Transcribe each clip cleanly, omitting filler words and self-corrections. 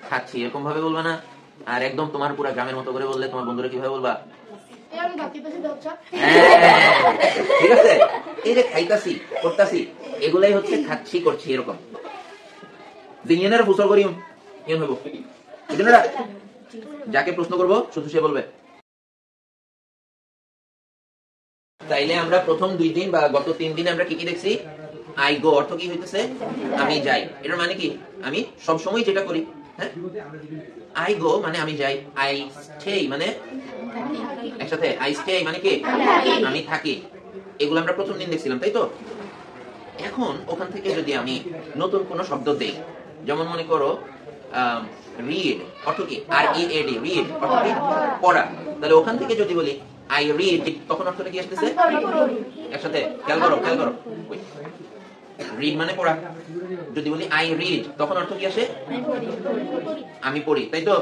খাচ্ছি এরকম ভাবে বলবা না। আর একদম তোমার পুরো গ্রামের মতো করে বললে তোমার বন্ধুরা কিভাবে বলবা? ঠিক আছে, এই যে খাইতাছি করতাছি এগুলাই হচ্ছে খাচ্ছি করছি এরকম। দিনের ফুসল করি কেন হইব যাকে প্রশ্ন করব শুধু সে বলবে। তাইলে আমরা প্রথম 2 দিন বা গত 3 দিনে আমরা কি কি দেখছি? আই গো অর্থ কি হইতেছে? আমি যাই। এটার মানে কি? আমি সব সময় যেটা করি। হ্যাঁ, আই গো মানে আমি যাই। আই স্টে মানে একসাথে আই স্টে মানে কি? আমি থাকি। এগুলো আমরা প্রথম দিন দেখছিলাম, তাই তো? এখন ওখান থেকে যদি আমি নতুন কোনো শব্দ দেই, যেমন মনে করো রিড অর্থ কি? আর ই এ ডি রিড অর্থ কি? পড়া। তাহলে ওখান থেকে যদি বলি আই রিড তখন অর্থটা কি আসতেছে? একসাথে খেয়াল করো রিড মানে পড়া। যদি বলি আই রিড তখন অর্থ কি আসে? আমি পড়ি, তাই তো?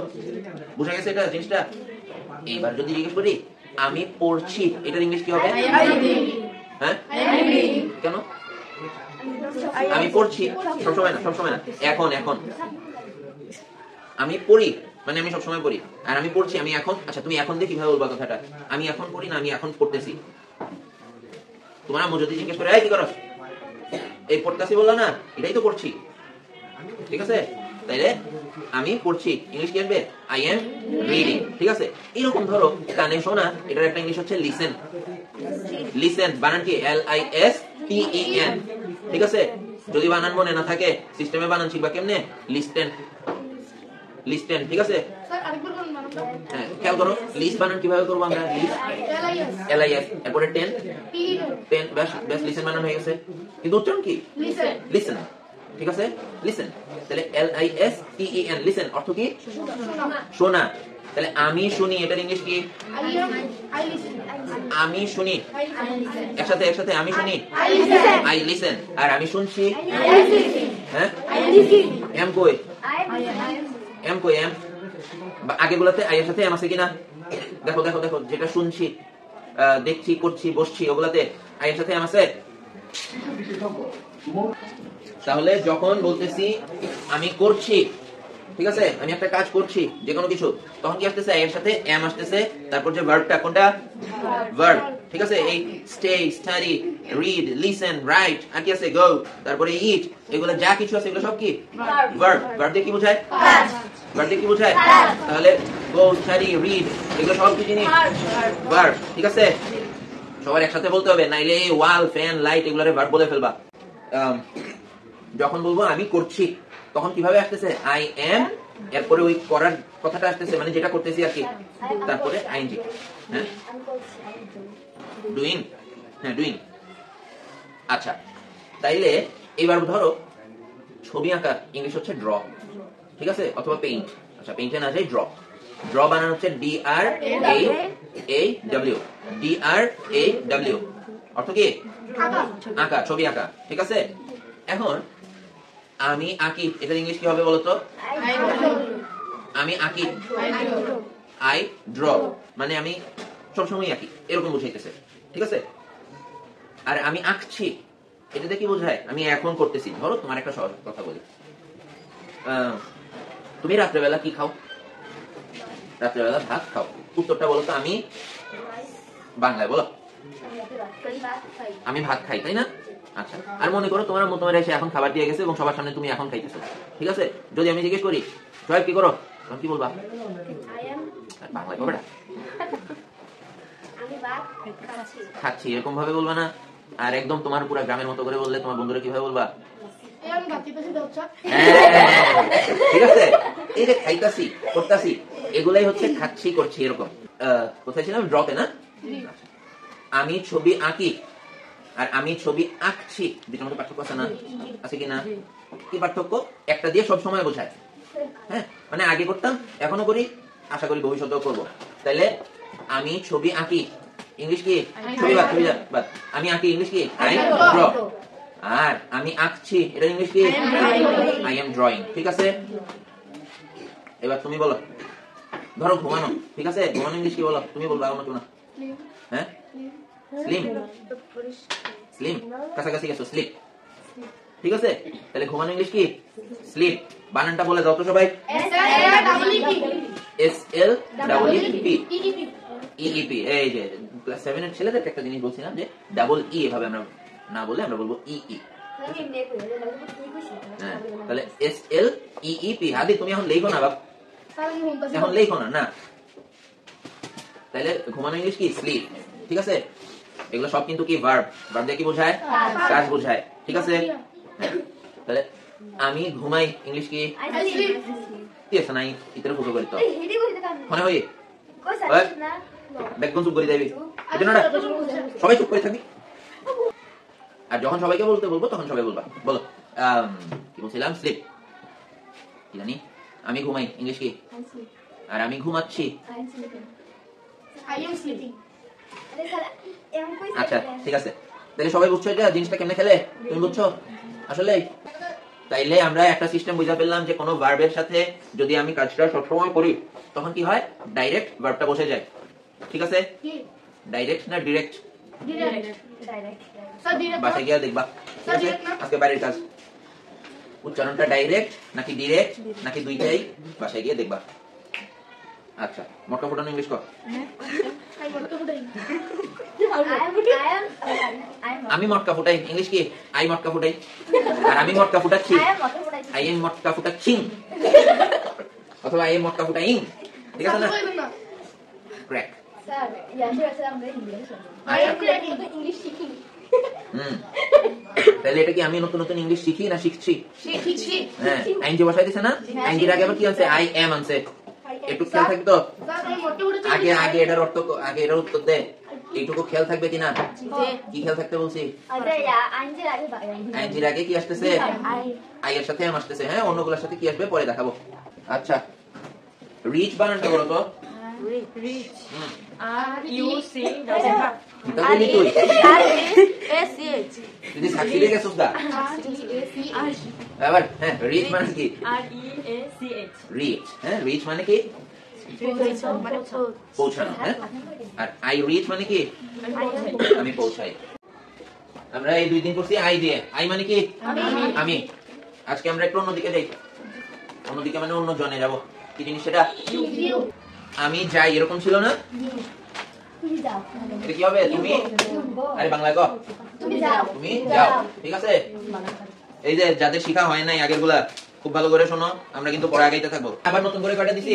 বুঝা গেছে এটা জিনিসটা? এইবার যদি জিজ্ঞেস করি আমি পড়ছি, এটার ইংলিশ কি হবে? হ্যাঁ, কেন? আমি পড়ছি সবসময় না, সবসময় না, এখন এখন আমি পড়ি মানে আমি সবসময় পড়ি। আর আমি পড়ছি আমি এখন। আচ্ছা তুমি এখন দিয়ে কিভাবে বলবা কথাটা? আমি এখন পড়ি না আমি এখন পড়তেছি? তোমার আম্মু যদি জিজ্ঞেস করে এই কি করো, এই পড়তেছি বললা না, এটাই তো পড়ছি। ঠিক আছে, তাইলে আমি পড়ছি ইংলিশ কি আসবে? I am reading. ঠিক আছে, এরকম ধরো কানে শোনা, এটার একটা ইংলিশ হচ্ছে লিসেন। লিসেন বানান কি? L I S T E N. ঠিক আছে, যদি বানান মনে না থাকে সিস্টেমে বানান শিখবা কেমনে? Listen, listen. ঠিক আছে, হ্যাঁ খেয়াল করো লিস্ট বানান কিভাবে করবো আমরা? লিস্ট এল আই এস এরপরে টেন টেন, ব্যাস ব্যাস লিসেন বানান হয়ে গেছে। কিন্তু উচ্চারণ কি? লিসেন। ঠিক আছে, লিসেন। তাহলে L I S T E N listen অর্থ কি? শোনা। তাহলে আমি শুনি, এটার ইংলিশ কি? আমি শুনি। একসাথে একসাথে আমি শুনি আই লিসেন। আর আমি শুনছি হ্যাঁ এম কই? এম কই? এম আগে গুলাতে আই এর সাথে এম আছে কিনা? দেখো দেখো দেখো, যেটা শুনছি দেখছি করছি বসছি ওগুলাতে আই এর সাথে এম আছে। তাহলে যখন বলতেছি আমি করছি, ঠিক আছে, আমি একটা কাজ করছি যে কোনো কিছু, তখন কি আসতেছে? এর সাথে এম আসতেছে। তারপর যে ভার্বটা কোনটা? ভার্ব। ঠিক আছে, এই stay, study, read, listen, write, আর কি আছে? গো, তারপরে ইট, এগুলো যা কিছু আছে এগুলো সব কি? ভার্ব। ভার্ব দিয়ে কি বোঝায়? ভার্ব দিয়ে কি বোঝায়? তাহলে গো, স্টাডি, রিড এগুলো সব কি জিনিস? ভার্ব। ঠিক আছে, সবার একসাথে বলতে হবে, নাইলে ওয়াল, ফ্যান, লাইট এগুলোরে ভার্ব বলে ফেলবা। যখন বলবো আমি করছি তখন কিভাবে আসতেছে? আই এম, এরপরে ওই করার কথাটা আসতেছে মানে যেটা করতেছি আর কি, তারপরে আইএনজি। হ্যাঁ, ডুইং। হ্যাঁ, ডুইং। আচ্ছা, তাইলে এবার ধরো ছবি আঁকা ইংলিশ হচ্ছে ড্র। ঠিক আছে, অথবা পেইন্ট। আচ্ছা, পেইন্টে না যাই ড্র। ড্র বানানো হচ্ছে D R A W. D R A W অর্থ কি? আঁকা, ছবি আঁকা। ঠিক আছে, এখন আমি আঁকি, এটার ইংলিশ কি হবে বলতো? আমি আঁকি, আই ড্র, মানে আমি সবসময় আঁকি এরকম বুঝাইতেছে। ঠিক আছে, আর আমি আঁকছি এটাতে কি বোঝায়? আমি এখন করতেছি। ধরো তোমার একটা সহজ কথা বলি, তুমি রাত্রেবেলা কি খাও? রাত্রেবেলা ভাত খাও। উত্তরটা বলো তো আমি বাংলায় বলো। আমি ভাত খাই, তাই না? আচ্ছা, আর মনে করো তোমার মতো এসে এখন খাবার দিয়ে গেছে এবং সবার সামনে তুমি এখন খাইতেছো। ঠিক আছে, যদি আমি জিজ্ঞেস করি জয় কি করো, তখন কি বলবা? বাংলায় বলবে না, খাচ্ছি এরকম ভাবে বলবা না। আর একদম তোমার পুরো গ্রামের মতো করে বললে তোমার বন্ধুরা কিভাবে বলবা? ঠিক আছে, এই যে খাইতাছি করতাছি এগুলাই হচ্ছে খাচ্ছি করছি এরকম। কোথায় ছিলাম? ড্রতে না? আমি ছবি আঁকি আর আমি ছবি আঁকছি, দুটোর মধ্যে পার্থক্য আছে না? আছে কি না? কি পার্থক্য? একটা দিয়ে সব সময় বোঝায়। হ্যাঁ, মানে আগে করতাম, এখনো করি, আশা করি ভবিষ্যতেও করবো। তাইলে আমি ছবি আঁকি ইংলিশ কি? ছবি বাদ, ছবি বাদ। আমি আঁকি ইংলিশ কি? I draw. আর আমি আঁকছি এটা ইংলিশ কি? I am drawing. ঠিক আছে, এবার তুমি বলো। ধরো ঘুমানো, ঠিক আছে, ঘুমানো ইংলিশ কি বলো? তুমি বলবা, আমার না। হ্যাঁ, স্লিম। স্লিম, কাছাকাছি গেছো। স্লিপ। ঠিক আছে, তাহলে ঘুমানো ইংলিশ কি? স্লিপ। বানানটা বলে দাও তো সবাই। SLEEP। EEP। এই যে ক্লাস 7 এর ছেলেদের একটা জিনিস বলছিলাম যে ডাবল ই এভাবে আমরা না বলে আমরা বলবো EE। হ্যাঁ, তাহলে SLEEP। হাদি তুমি এখন লেখো না বাপ, এখন লেখো না। না, তাহলে ঘুমানো ইংলিশ কি? স্লিপ। ঠিক আছে, এগুলো সব কিন্তু কি? ভার্ব। ভার্ব দিয়ে কি বোঝায়? কাজ বোঝায়। ঠিক আছে, তাহলে আমি ঘুমাই ইংলিশ কি? কি আছে নাই ইতরে ফুটো করি তো মনে হয় ব্যাকগ্রাউন্ড চুপ করে দিবি, এজন্য না সবাই চুপ করে থাকবি। আর যখন সবাইকে বলতে বলবো তখন সবাই বলবা। বলো কি বলছিলাম? স্লিপ। কি জানি? আমি ঘুমাই ইংলিশ কি? আর আমি ঘুমাচ্ছি। আচ্ছা ঠিক আছে, তাহলে সবাই বুঝছো এটা জিনিসটা কেমনে খেলে? তুমি বুঝছো আসলে? তাইলে আমরা একটা সিস্টেম বুঝা ফেললাম যে কোনো ভার্বের সাথে যদি আমি কাজটা সবসময় করি তখন কি হয়? ডাইরেক্ট ভার্বটা বসে যায়। ঠিক আছে, ডাইরেক্ট না ডিরেক্ট? বাসায় গিয়ে দেখবা। ঠিক আছে, আজকে বাইরের কাজ। উচ্চারণটা ডাইরেক্ট নাকি ডিরেক্ট নাকি দুইটাই বাসায় গিয়ে দেখবা। আচ্ছা, মটকা ফুটানো ইংলিশ কর। আমি মটকা ফুটাই ইংলিশ কি? আই মটকা ফুটাই। আর আমি মটকা ফুটাচ্ছি আই এম মটকা ফুটাচ্ছি, অথবা আই এম মটকা ফুটাইং। ঠিক আছে না? ক্র্যাক। তাহলে এটা কি আমি নতুন নতুন ইংলিশ শিখি না শিখছি? হ্যাঁ, আইনজি বসাই দিছে না? আইনজির আগে আবার কি আছে? আই এম আনছে। একটু খেয়াল থাকবে তো? আগে আগে এটার অর্থ, আগে এটার উত্তর দে। এইটুকু খেয়াল থাকবে কিনা? কি খেয়াল থাকতে বলছি? আইনজির আগে কি আসতেছে? আই এর সাথে এম আসতেছে। হ্যাঁ, অন্যগুলোর সাথে কি আসবে পরে দেখাবো। আচ্ছা, রিচ বানানটা বলো তো। Rich. RUC. এটা বলি তুই। REACH. তুই সাক্ষী রেখে সুদা। আবার হ্যাঁ, রিচ মানে কি? REACH. রিচ। হ্যাঁ, রিচ মানে কি? পৌঁছানো। হ্যাঁ, আর আই রিচ মানে কি? আমি পৌঁছাই। আমরা এই 2 দিন করছি আই দিয়ে। আই মানে কি? আমি। আজকে আমরা একটু অন্যদিকে যাই। অন্যদিকে মানে অন্য জনে যাব। কি জিনিস সেটা? আমি যাই, এরকম ছিল না? এটা কি হবে? তুমি। আরে বাংলায় কও। তুমি যাও। ঠিক আছে, এই যে যাদের শিখা হয় নাই আগের গুলা খুব ভালো করে শোনো, আমরা কিন্তু পরে আগাইতে থাকবো। আবার নতুন করে কয়টা দিছি?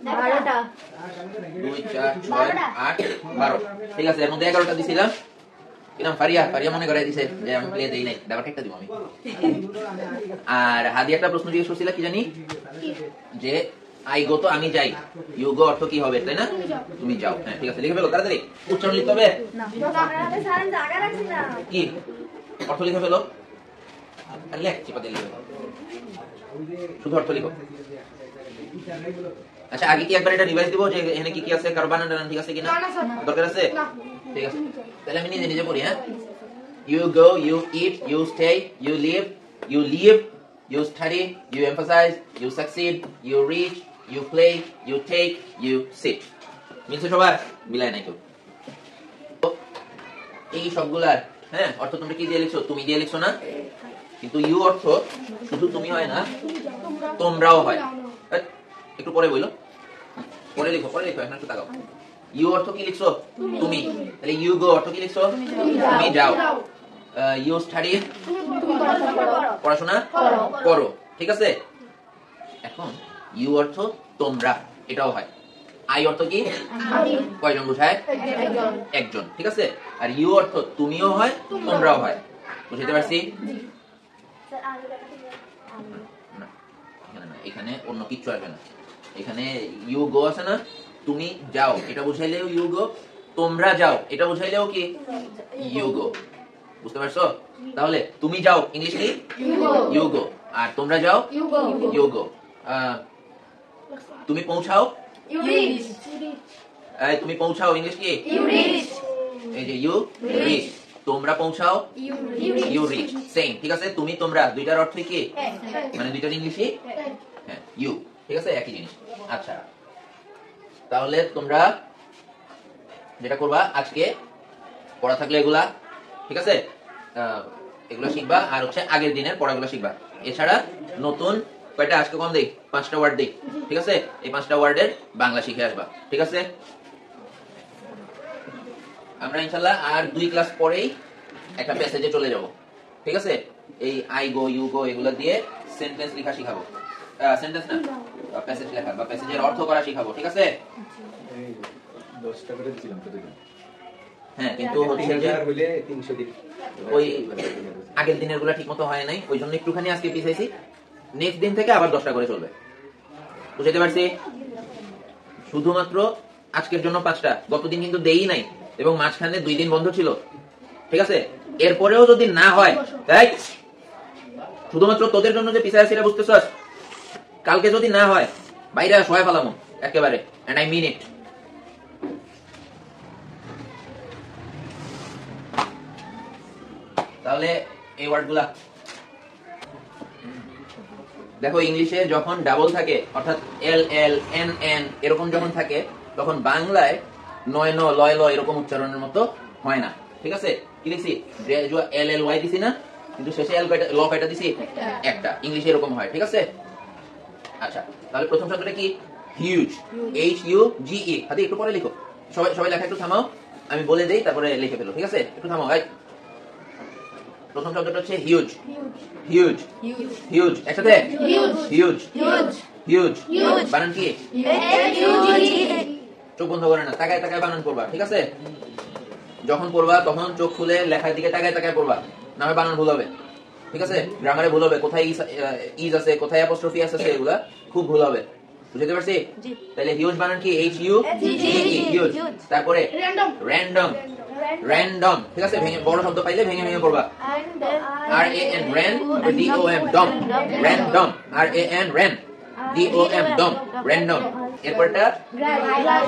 12টা। 2 4 6 8 12। ঠিক আছে, এর মধ্যে 11টা দিছিলাম। কিরাম ফারিয়া মনে করে দিছে যে আমি প্লে দেই নাই, ব্যাপারটা একটা দিব আমি। আর হাদি একটা প্রশ্ন জিজ্ঞেস করছিল কি জানি, যে আই গো তো আমি যাই, ইউ গো অর্থ কি হবে, তাই না? তুমি যাও। হ্যাঁ, ঠিক আছে, লিখে ফেলো তাড়াতাড়ি। উচ্চারণ লিখতে হবে কি? অর্থ লিখে ফেলো। আর লেখ চিপা দিয়ে লিখে ফেলো, শুধু অর্থ লিখো। আচ্ছা, আগে কি একবার এটা রিভাইজ দিব যে এখানে কি কি আছে, কারো বানান টানান ঠিক আছে কিনা? দরকার আছে? ঠিক আছে, তাহলে আমি নিজে নিজে পড়ি। হ্যাঁ, you go, you eat, you stay, you live, you live, you study, you emphasize, you succeed, you reach, you play, you take, you sit. মিলছে সবার? মিলায় নাই কেউ? এই সবগুলার হ্যাঁ অর্থ তোমরা কি দিয়ে লিখছো? তুমি দিয়ে লিখছো না? কিন্তু ইউ অর্থ শুধু তুমি হয় না, তোমরাও হয়। একটু পরে বইলো, পরে লিখো এখন একটু তাকাও। ইউ অর্থ কি লিখছো? তুমি। তাহলে ইউ গো অর্থ কি লিখছো? তুমি যাও। ইউ স্টাডি, পড়াশোনা করো। ঠিক আছে, এখন ইউ অর্থ তোমরা, এটাও হয়। আই অর্থ কি? কয়জন বোঝায়? একজন। ঠিক আছে, আর ইউ অর্থ তুমিও হয় তোমরাও হয়। বুঝতে পারছি? না, এখানে অন্য কিচ্ছু আসবে না। এখানে ইউ গো আছে না, তুমি যাও, এটা বুঝাইলেও ইউ গো, তোমরা যাও এটা বুঝাইলেও কি? You go. বুঝতে পারছো? তাহলে তুমি যাও ইংলিশ কি? ইউ গো। আর তোমরা যাও ইউ গো। তুমি পৌঁছাও, তুমি পৌঁছাও ইংলিশ কি? এই যে ইউ রিচ। তোমরা পৌঁছাও, ইউ রিচ। সেম। ঠিক আছে, তুমি তোমরা দুইটার অর্থ কি? মানে দুইটার ইংলিশই হ্যাঁ ইউ। ঠিক আছে, একই জিনিস। আচ্ছা, তাহলে তোমরা যেটা করবা আজকে পড়া থাকলে এগুলা, ঠিক আছে, এগুলো শিখবা, আর হচ্ছে আগের দিনের পড়াগুলো শিখবা। এছাড়া নতুন কয়টা আজকে কম দেই, 5টা ওয়ার্ড দেই, ঠিক আছে? এই 5টা ওয়ার্ডের বাংলা শিখে আসবা, ঠিক আছে? আমরা ইনশাআল্লাহ আর 2 ক্লাস পরেই একটা প্যাসেজে চলে যাব, ঠিক আছে? এই আই গো, ইউ গো এগুলো দিয়ে সেন্টেন্স লেখা শিখাবো। সেন্টেন্স না, প্যাসেজ লেখা বা প্যাসেজের অর্থ করা শিখাবো, ঠিক আছে? 10টা করে দিছিলাম তো দেখুন। হ্যাঁ, কিন্তু হচ্ছে যে হইলে 300 দিন ওই আগের দিনের গুলা ঠিক মতো হয় নাই, ওই জন্য একটুখানি আজকে পিছাইছি। নেক্সট দিন থেকে আবার 10টা করে চলবে, বুঝতে পারছি? শুধুমাত্র আজকের জন্য 5টা, গতদিন কিন্তু দেই নাই এবং মাঝখানে 2 দিন বন্ধ ছিল, ঠিক আছে? এরপরেও যদি না হয়, তাই শুধুমাত্র তোদের জন্য যে পিছায় সেটা বুঝতেছস, কালকে যদি না হয় বাইরে সহায় ফেলামো একেবারে, এন্ড আই মিন ইট। তাহলে এই ওয়ার্ডগুলা দেখো, ইংলিশে যখন ডাবল থাকে অর্থাৎ এল এল এন এন এরকম যখন থাকে, তখন বাংলায় নয় ন লয় ল এরকম উচ্চারণের মতো হয় না, ঠিক আছে? কি লিখছি? এল এল ওয়াই দিছি না, কিন্তু শেষে এল কয়টা, ল কয়টা দিছি? একটা। ইংলিশে এরকম হয়, ঠিক আছে? আচ্ছা, তাহলে প্রথম শব্দটা কি? হিউজ, এইচ ইউ জি ই। হাতে একটু পরে লিখো, সবাই সবাই লেখা একটু থামাও, আমি বলে দেই তারপরে লিখে ফেলো, ঠিক আছে? একটু থামাও ভাই। প্রথম শব্দটা হচ্ছে হিউজ, হিউজ, হিউজ, একসাথে হিউজ, হিউজ। বানান কি? চোখ বন্ধ করে না, তাকায় তাকায় বানান করবা, ঠিক আছে? যখন পড়বা তখন চোখ খুলে লেখার দিকে তাকায় তাকায় পড়বা, না হয় বানান ভুল হবে, ঠিক আছে? গ্রামারে ভুল হবে, কোথায় ইজ আছে, কোথায় অ্যাপোস্ট্রফি আছে, এগুলা খুব ভুল হবে, বুঝতে পারছি? তাহলে হিউজ বানান কি? H U G E, huge. তারপরে র্যান্ডম, র্যান্ডম, ঠিক আছে? ভেঙে, বড় শব্দ পাইলে ভেঙে ভেঙে পড়বা। আর A N ran, D O M dom, random, আর A N ran, D O M dom, random. এরপরটা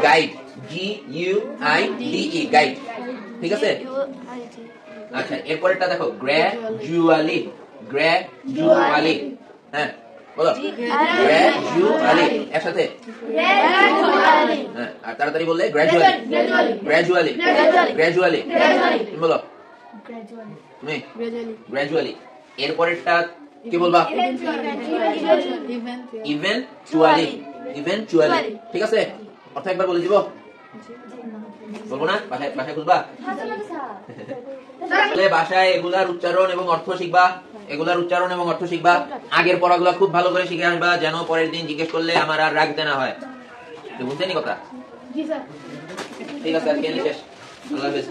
guide, G U I D E, guide, ঠিক আছে? আচ্ছা, এরপরটা দেখো গ্র্যাজুয়ালি, গ্র্যাজুয়ালি, হ্যাঁ বলো, গ্র্যাজুয়ালি একসাথে, হ্যাঁ, আর তাড়াতাড়ি বললে গ্র্যাজুয়ালি, গ্র্যাজুয়ালি, গ্র্যাজুয়ালি, বলো তুমি গ্র্যাজুয়ালি। এরপরেরটা কি বলবা? ইভেন্চুয়ালি, ইভেন্চুয়ালি, ঠিক আছে? অর্থ একবার বলে দিব, বলবো না? বাসায় বাসায় খুঁজবা, বাসায় এগুলার উচ্চারণ এবং অর্থ শিখবা, এগুলার উচ্চারণ এবং অর্থ শিখবা। আগের পড়াগুলো খুব ভালো করে শিখে আসবা, যেন পরের দিন জিজ্ঞেস করলে আমার আর রাখতে না হয়, বুঝতে নি কথা? ঠিক আছে, আজকে শেষ। আল্লাহ হাফেজ।